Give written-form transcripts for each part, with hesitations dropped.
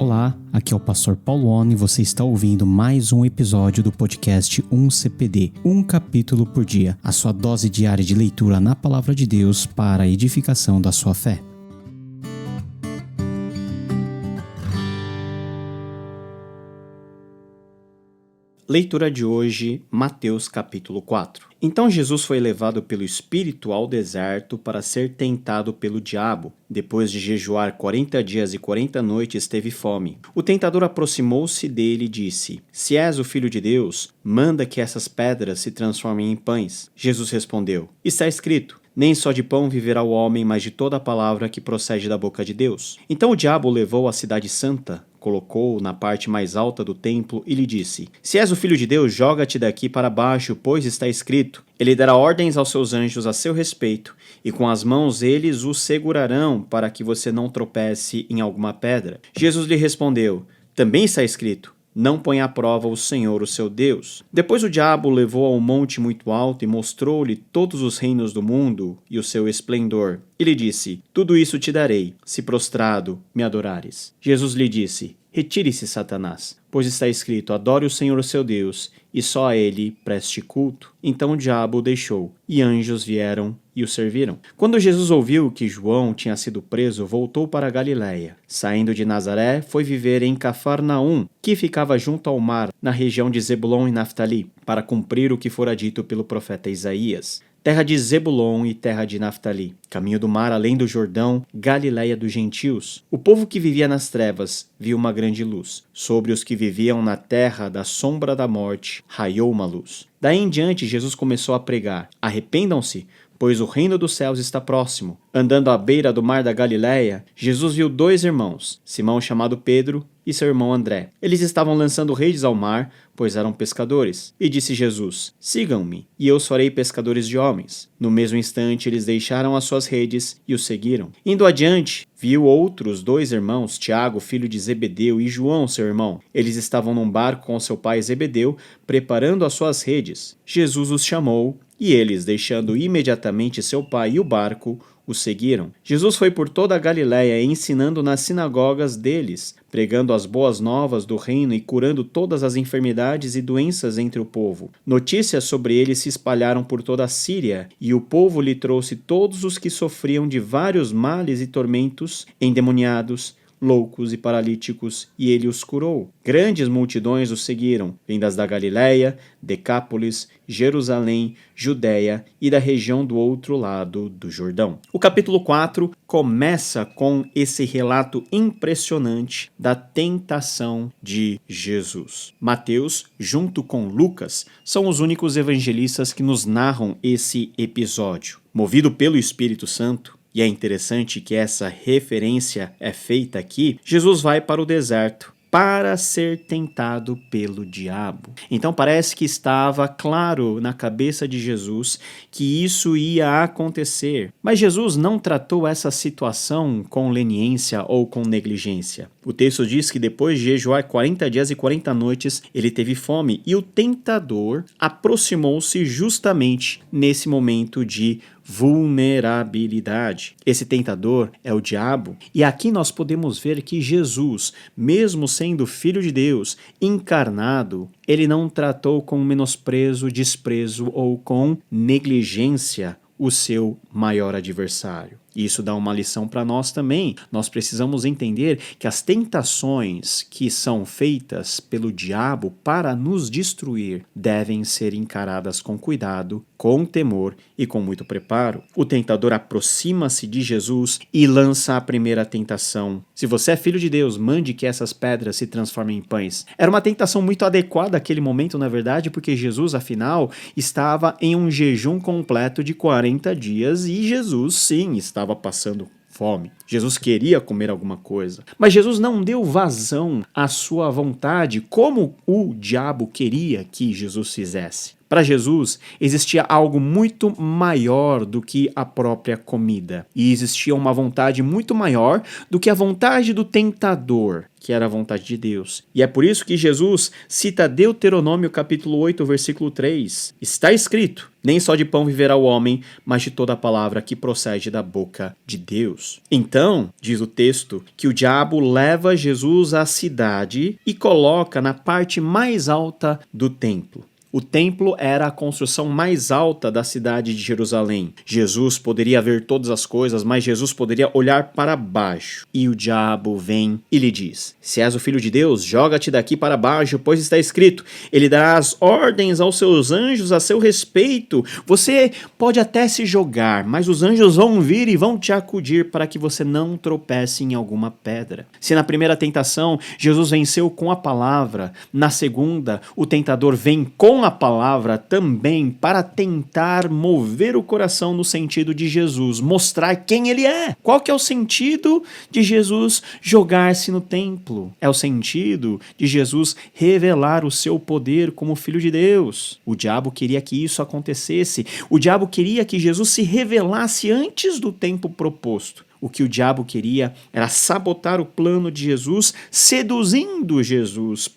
Olá, aqui é o Pastor Paulo Oni e você está ouvindo mais um episódio do podcast 1CPD, um capítulo por dia, a sua dose diária de leitura na Palavra de Deus para a edificação da sua fé. Leitura de hoje, Mateus capítulo 4. Então Jesus foi levado pelo Espírito ao deserto para ser tentado pelo diabo. Depois de jejuar 40 dias e 40 noites, teve fome. O tentador aproximou-se dele e disse: Se és o Filho de Deus, manda que essas pedras se transformem em pães. Jesus respondeu: Está escrito: nem só de pão viverá o homem, mas de toda a palavra que procede da boca de Deus. Então o diabo o levou à cidade santa, colocou-o na parte mais alta do templo e lhe disse: Se és o Filho de Deus, joga-te daqui para baixo, pois está escrito: Ele dará ordens aos seus anjos a seu respeito, e com as mãos eles o segurarão, para que você não tropece em alguma pedra. Jesus lhe respondeu: Também está escrito: Não ponha à prova o Senhor, o seu Deus. Depois o diabo o levou a um monte muito alto e mostrou-lhe todos os reinos do mundo e o seu esplendor. E lhe disse: Tudo isso te darei, se prostrado me adorares. Jesus lhe disse: Retire-se, Satanás, pois está escrito: Adore o Senhor, o seu Deus, e só a ele preste culto. Então o diabo o deixou, e anjos vieram e o serviram. Quando Jesus ouviu que João tinha sido preso, voltou para a Galiléia. Saindo de Nazaré, foi viver em Cafarnaum, que ficava junto ao mar, na região de Zebulon e Naftali, para cumprir o que fora dito pelo profeta Isaías. Terra de Zebulon e terra de Naftali, caminho do mar além do Jordão, Galiléia dos gentios. O povo que vivia nas trevas viu uma grande luz. Sobre os que viviam na terra da sombra da morte, raiou uma luz. Daí em diante, Jesus começou a pregar: Arrependam-se, pois o reino dos céus está próximo. Andando à beira do mar da Galiléia, Jesus viu dois irmãos, Simão chamado Pedro e seu irmão André. Eles estavam lançando redes ao mar, pois eram pescadores. E disse Jesus: Sigam-me, e eu os farei pescadores de homens. No mesmo instante, eles deixaram as suas redes e o seguiram. Indo adiante, viu outros dois irmãos, Tiago, filho de Zebedeu, e João, seu irmão. Eles estavam num barco com seu pai Zebedeu, preparando as suas redes. Jesus os chamou, e eles, deixando imediatamente seu pai e o barco, o seguiram. Jesus foi por toda a Galiléia, ensinando nas sinagogas deles, pregando as boas novas do reino e curando todas as enfermidades e doenças entre o povo. Notícias sobre ele se espalharam por toda a Síria, e o povo lhe trouxe todos os que sofriam de vários males e tormentos, endemoniados, loucos e paralíticos, e ele os curou. Grandes multidões o seguiram, vindas da Galiléia, Decápolis, Jerusalém, Judéia e da região do outro lado do Jordão. O capítulo 4 começa com esse relato impressionante da tentação de Jesus. Mateus, junto com Lucas, são os únicos evangelistas que nos narram esse episódio. Movido pelo Espírito Santo, e é interessante que essa referência é feita aqui, Jesus vai para o deserto para ser tentado pelo diabo. Então parece que estava claro na cabeça de Jesus que isso ia acontecer. Mas Jesus não tratou essa situação com leniência ou com negligência. O texto diz que depois de jejuar 40 dias e 40 noites, ele teve fome, e o tentador aproximou-se justamente nesse momento de vulnerabilidade. Esse tentador é o diabo, e aqui nós podemos ver que Jesus, mesmo sendo Filho de Deus, encarnado, ele não tratou com menosprezo, desprezo ou com negligência o seu maior adversário. Isso dá uma lição para nós também. Nós precisamos entender que as tentações que são feitas pelo diabo para nos destruir devem ser encaradas com cuidado, com temor e com muito preparo. O tentador aproxima-se de Jesus e lança a primeira tentação. Se você é filho de Deus, mande que essas pedras se transformem em pães. Era uma tentação muito adequada àquele momento, na verdade, porque Jesus, afinal, estava em um jejum completo de 40 dias e Jesus, sim, estava passando fome. Jesus queria comer alguma coisa. Mas Jesus não deu vazão à sua vontade como o diabo queria que Jesus fizesse. Para Jesus, existia algo muito maior do que a própria comida. E existia uma vontade muito maior do que a vontade do tentador, que era a vontade de Deus. E é por isso que Jesus cita Deuteronômio capítulo 8, versículo 3. Está escrito: nem só de pão viverá o homem, mas de toda a palavra que procede da boca de Deus. Então, diz o texto, que o diabo leva Jesus à cidade e coloca na parte mais alta do templo. O templo era a construção mais alta da cidade de Jerusalém. Jesus poderia ver todas as coisas, mas Jesus poderia olhar para baixo. E o diabo vem e lhe diz: se és o filho de Deus, joga-te daqui para baixo, pois está escrito: ele dará as ordens aos seus anjos a seu respeito. Você pode até se jogar, mas os anjos vão vir e vão te acudir para que você não tropece em alguma pedra. Se na primeira tentação Jesus venceu com a palavra, na segunda o tentador vem com a palavra também para tentar mover o coração no sentido de Jesus, mostrar quem ele é. Qual que é o sentido de Jesus jogar-se no templo? É o sentido de Jesus revelar o seu poder como Filho de Deus. O diabo queria que isso acontecesse. O diabo queria que Jesus se revelasse antes do tempo proposto. O que o diabo queria era sabotar o plano de Jesus, induzindo Jesus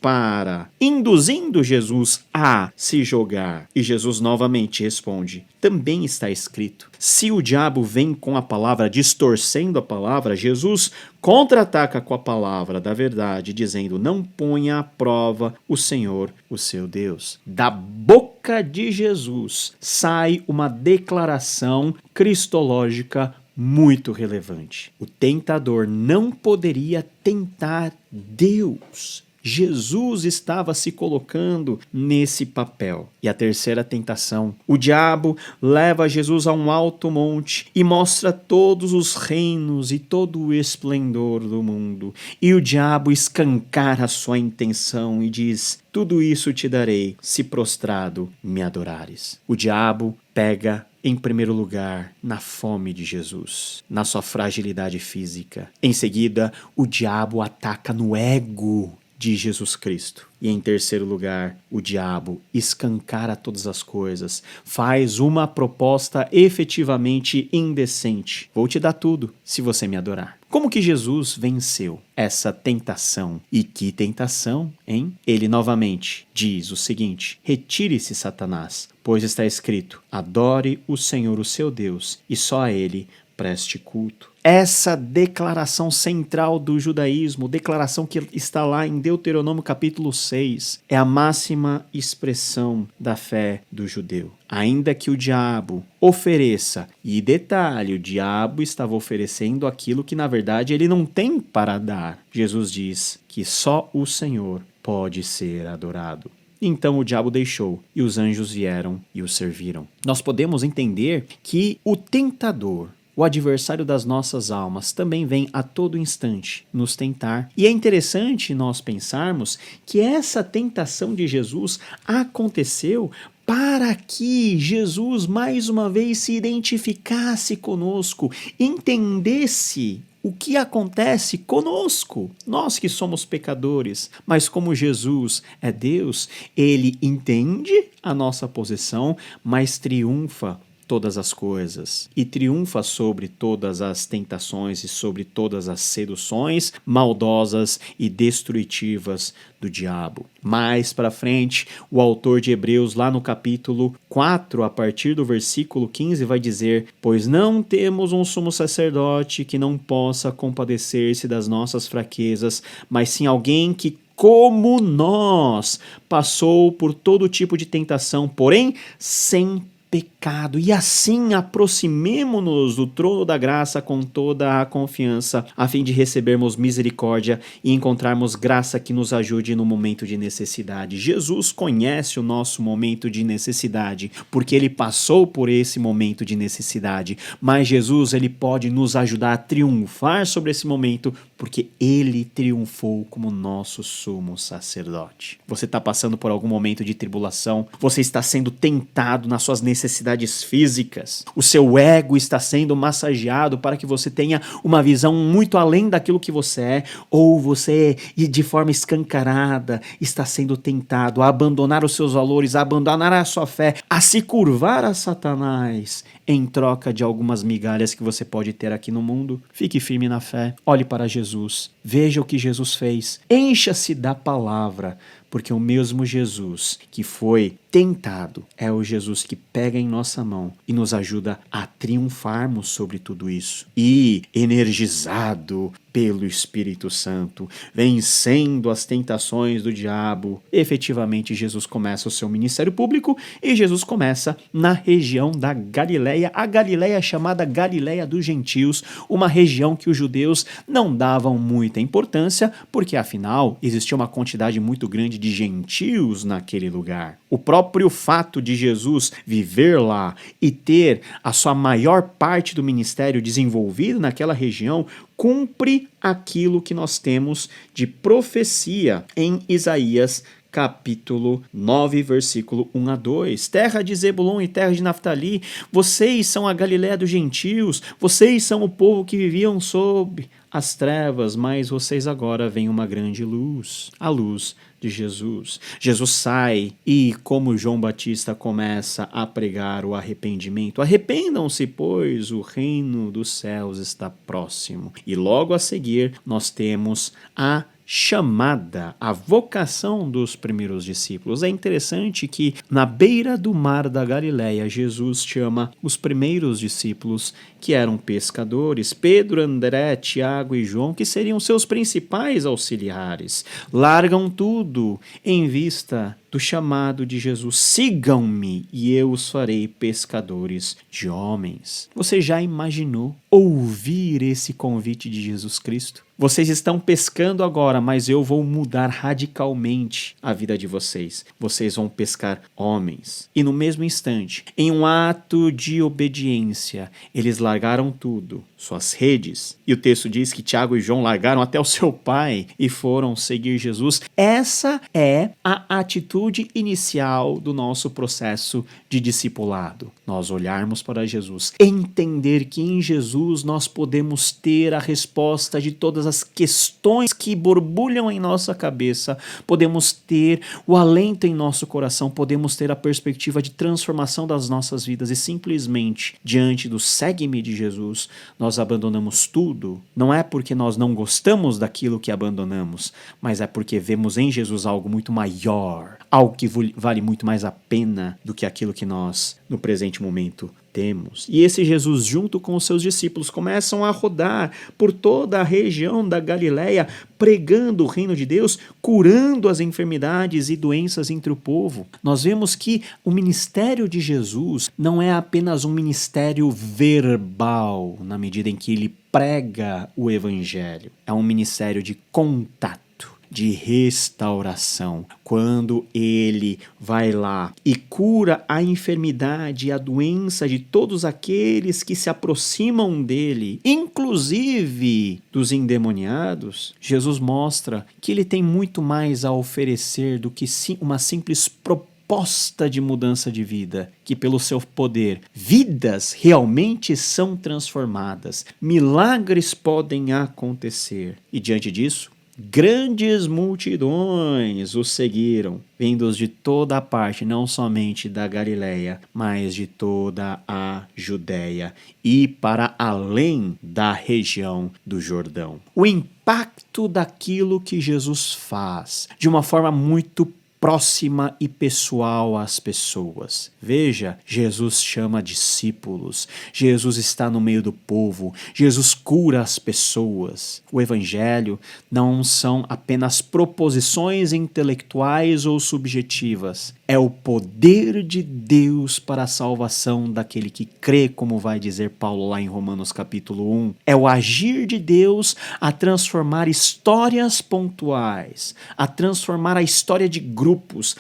a se jogar. E Jesus novamente responde: também está escrito. Se o diabo vem com a palavra, distorcendo a palavra, Jesus contra-ataca com a palavra da verdade, dizendo: não ponha à prova o Senhor, o seu Deus. Da boca de Jesus sai uma declaração cristológica muito relevante. O tentador não poderia tentar Deus. Jesus estava se colocando nesse papel. E a terceira tentação: o diabo leva Jesus a um alto monte e mostra todos os reinos e todo o esplendor do mundo. E o diabo escancara a sua intenção e diz: tudo isso te darei se prostrado me adorares. O diabo pega em primeiro lugar na fome de Jesus, na sua fragilidade física. Em seguida, o diabo ataca no ego de Jesus Cristo. E em terceiro lugar, o diabo escancara todas as coisas, faz uma proposta efetivamente indecente: vou te dar tudo se você me adorar. Como que Jesus venceu essa tentação? E que tentação, hein? Ele novamente diz o seguinte: retire-se, Satanás, pois está escrito: adore o Senhor, o seu Deus, e só a ele preste culto. Essa declaração central do judaísmo, declaração que está lá em Deuteronômio capítulo 6, é a máxima expressão da fé do judeu. Ainda que o diabo ofereça, e detalhe, o diabo estava oferecendo aquilo que na verdade ele não tem para dar. Jesus diz que só o Senhor pode ser adorado. Então o diabo deixou, e os anjos vieram e o serviram. Nós podemos entender que o tentador, o adversário das nossas almas, também vem a todo instante nos tentar. E é interessante nós pensarmos que essa tentação de Jesus aconteceu para que Jesus mais uma vez se identificasse conosco, entendesse o que acontece conosco, nós que somos pecadores. Mas como Jesus é Deus, ele entende a nossa posição, mas triunfa todas as coisas e triunfa sobre todas as tentações e sobre todas as seduções maldosas e destrutivas do diabo. Mais para frente, o autor de Hebreus, lá no capítulo 4, a partir do versículo 15, vai dizer: pois não temos um sumo sacerdote que não possa compadecer-se das nossas fraquezas, mas sim alguém que, como nós, passou por todo tipo de tentação, porém sem pecado. E assim aproximemo-nos do trono da graça com toda a confiança, a fim de recebermos misericórdia e encontrarmos graça que nos ajude no momento de necessidade. Jesus conhece o nosso momento de necessidade, porque ele passou por esse momento de necessidade. Mas Jesus, ele pode nos ajudar a triunfar sobre esse momento, porque ele triunfou como nosso sumo sacerdote. Você está passando por algum momento de tribulação? Você está sendo tentado nas suas necessidades necessidades físicas. O seu ego está sendo massageado para que você tenha uma visão muito além daquilo que você é, ou você, de forma escancarada, está sendo tentado a abandonar os seus valores, a abandonar a sua fé, a se curvar a Satanás em troca de algumas migalhas que você pode ter aqui no mundo. Fique firme na fé, olhe para Jesus, veja o que Jesus fez, encha-se da palavra, porque o mesmo Jesus que foi tentado é o Jesus que pega em nossa mão e nos ajuda a triunfarmos sobre tudo isso. E, energizado pelo Espírito Santo, vencendo as tentações do diabo, efetivamente Jesus começa o seu ministério público e Jesus começa na região da Galileia, a Galileia chamada Galileia dos Gentios, uma região que os judeus não davam muita importância, porque afinal existia uma quantidade muito grande de gentios naquele lugar. O próprio fato de Jesus viver lá e ter a sua maior parte do ministério desenvolvido naquela região cumpre aquilo que nós temos de profecia em Isaías capítulo 9, versículo 1 a 2. Terra de Zebulon e terra de Naftali, vocês são a Galileia dos gentios, vocês são o povo que viviam sob as trevas, mas vocês agora veem uma grande luz, a luz de Jesus. Jesus sai e, como João Batista começa a pregar o arrependimento, arrependam-se, pois o reino dos céus está próximo. E logo a seguir nós temos a chamada, a vocação dos primeiros discípulos. É interessante que na beira do mar da Galileia, Jesus chama os primeiros discípulos, que eram pescadores, Pedro, André, Tiago e João, que seriam seus principais auxiliares. Largam tudo em vista do chamado de Jesus: sigam-me e eu os farei pescadores de homens. Você já imaginou ouvir esse convite de Jesus Cristo? Vocês estão pescando agora, mas eu vou mudar radicalmente a vida de vocês. Vocês vão pescar homens. E no mesmo instante, em um ato de obediência, eles largaram tudo, suas redes. E o texto diz que Tiago e João largaram até o seu pai e foram seguir Jesus. Essa é a atitude inicial do nosso processo de discipulado. Nós olharmos para Jesus, entender que em Jesus nós podemos ter a resposta de todas as questões que borbulham em nossa cabeça, podemos ter o alento em nosso coração, podemos ter a perspectiva de transformação das nossas vidas e simplesmente, diante do segue-me de Jesus, nós abandonamos tudo. Não é porque nós não gostamos daquilo que abandonamos, mas é porque vemos em Jesus algo muito maior, algo que vale muito mais a pena do que aquilo que nós, no presente momento, temos. E esse Jesus, junto com os seus discípulos, começam a rodar por toda a região da Galileia, pregando o reino de Deus, curando as enfermidades e doenças entre o povo. Nós vemos que o ministério de Jesus não é apenas um ministério verbal, na medida em que ele prega o evangelho. É um ministério de contato, de restauração. Quando ele vai lá e cura a enfermidade e a doença de todos aqueles que se aproximam dele, inclusive dos endemoniados, Jesus mostra que ele tem muito mais a oferecer do que uma simples proposta de mudança de vida, que pelo seu poder, vidas realmente são transformadas, milagres podem acontecer. E diante disso, grandes multidões o seguiram, vindos de toda a parte, não somente da Galileia, mas de toda a Judéia e para além da região do Jordão. O impacto daquilo que Jesus faz, de uma forma muito próxima e pessoal às pessoas. Veja, Jesus chama discípulos, Jesus está no meio do povo, Jesus cura as pessoas. O evangelho não são apenas proposições intelectuais ou subjetivas, é o poder de Deus para a salvação daquele que crê, como vai dizer Paulo lá em Romanos capítulo 1. É o agir de Deus a transformar histórias pontuais, a transformar a história de grupos,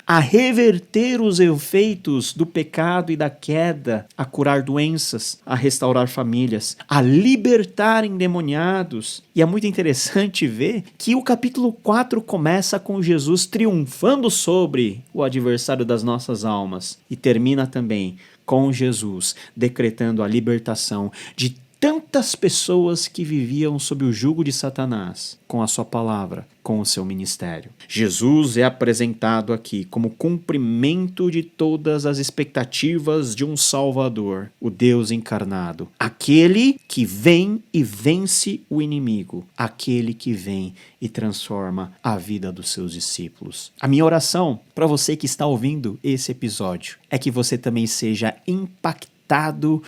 a reverter os efeitos do pecado e da queda, a curar doenças, a restaurar famílias, a libertar endemoniados. E é muito interessante ver que o capítulo 4 começa com Jesus triunfando sobre o adversário das nossas almas e termina também com Jesus, decretando a libertação de tantas pessoas que viviam sob o jugo de Satanás, com a sua palavra, com o seu ministério. Jesus é apresentado aqui como cumprimento de todas as expectativas de um Salvador, o Deus encarnado, aquele que vem e vence o inimigo, aquele que vem e transforma a vida dos seus discípulos. A minha oração para você que está ouvindo esse episódio é que você também seja impactado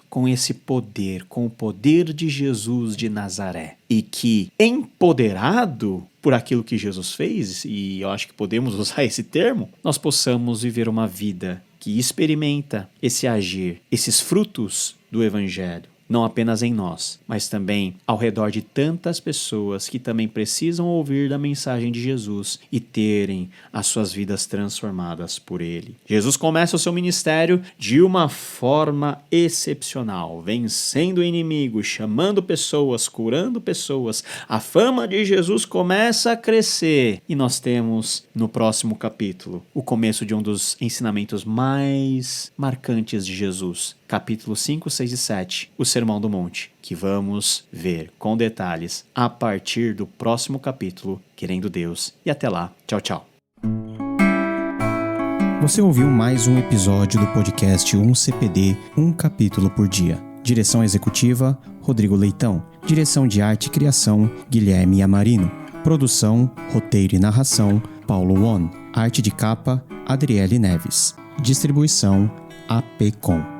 com esse poder, com o poder de Jesus de Nazaré. E que, empoderado por aquilo que Jesus fez, e eu acho que podemos usar esse termo, nós possamos viver uma vida que experimenta esse agir, esses frutos do Evangelho. Não apenas em nós, mas também ao redor de tantas pessoas que também precisam ouvir da mensagem de Jesus e terem as suas vidas transformadas por Ele. Jesus começa o seu ministério de uma forma excepcional, vencendo o inimigo, chamando pessoas, curando pessoas. A fama de Jesus começa a crescer e nós temos no próximo capítulo o começo de um dos ensinamentos mais marcantes de Jesus. Capítulo 5, 6 e 7, o Sermão do Monte, que vamos ver com detalhes a partir do próximo capítulo, querendo Deus. E até lá, tchau, tchau. Você ouviu mais um episódio do podcast 1CPD, um capítulo por dia. Direção executiva, Rodrigo Leitão. Direção de arte e criação, Guilherme Amarino. Produção, roteiro e narração, Paulo Won. Arte de capa, Adriele Neves. Distribuição, APcom.